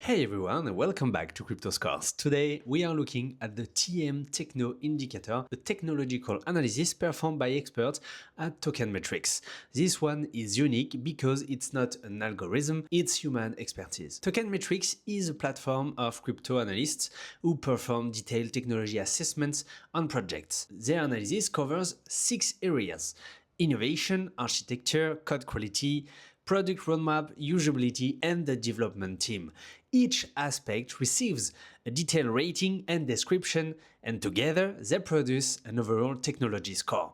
Hey everyone, and welcome back to CryptoScores. Today we are looking at the TM Techno Indicator, a technological analysis performed by experts at TokenMetrics. This one is unique because it's not an algorithm, it's human expertise. TokenMetrics is a platform of crypto analysts who perform detailed technology assessments on projects. Their analysis covers 6 areas: innovation, architecture, code quality, product roadmap, usability, and the development team. Each aspect receives a detailed rating and description, and together they produce an overall technology score.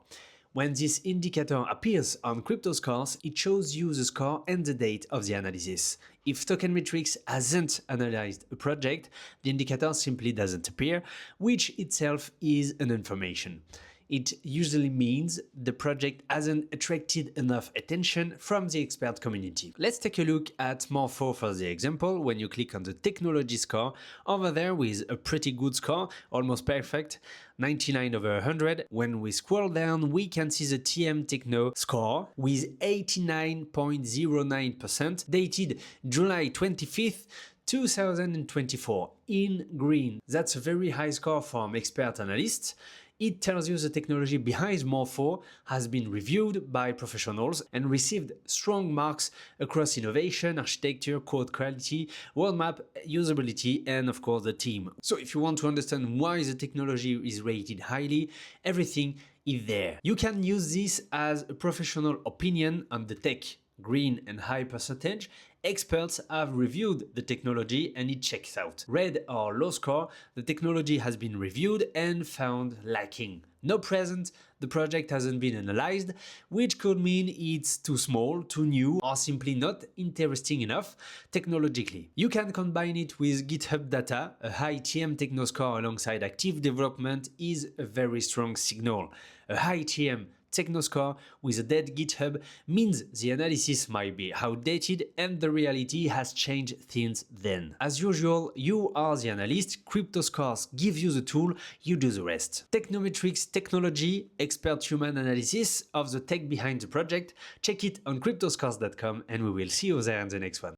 When this indicator appears on CryptoScores, it shows you the score and the date of the analysis. If TokenMetrics hasn't analyzed a project, the indicator simply doesn't appear, which itself is an information. It usually means the project hasn't attracted enough attention from the expert community. Let's take a look at Morpho for the example. When you click on the technology score, over there with a pretty good score, almost perfect, 99 over 100. When we scroll down, we can see the TM Techno score with 89.09%, dated July 25th, 2024, in green. That's a very high score from expert analysts. It tells you the technology behind Morpho has been reviewed by professionals and received strong marks across innovation, architecture, code quality, roadmap, usability, and of course the team. So if you want to understand why the technology is rated highly, everything is there. You can use this as a professional opinion on the tech. Green and high percentage, experts have reviewed the technology and it checks out. Red or low score, the technology has been reviewed and found lacking. No present, the project hasn't been analyzed, which could mean it's too small, too new, or simply not interesting enough technologically. You can combine it with GitHub data. A high TM Techno score alongside active development is a very strong signal. A high TM Technoscore with a dead GitHub means the analysis might be outdated and the reality has changed since then. As usual, you are the analyst, CryptoScores gives you the tool, you do the rest. TechnoMetrics technology, expert human analysis of the tech behind the project. Check it on cryptoscores.com and we will see you there in the next one.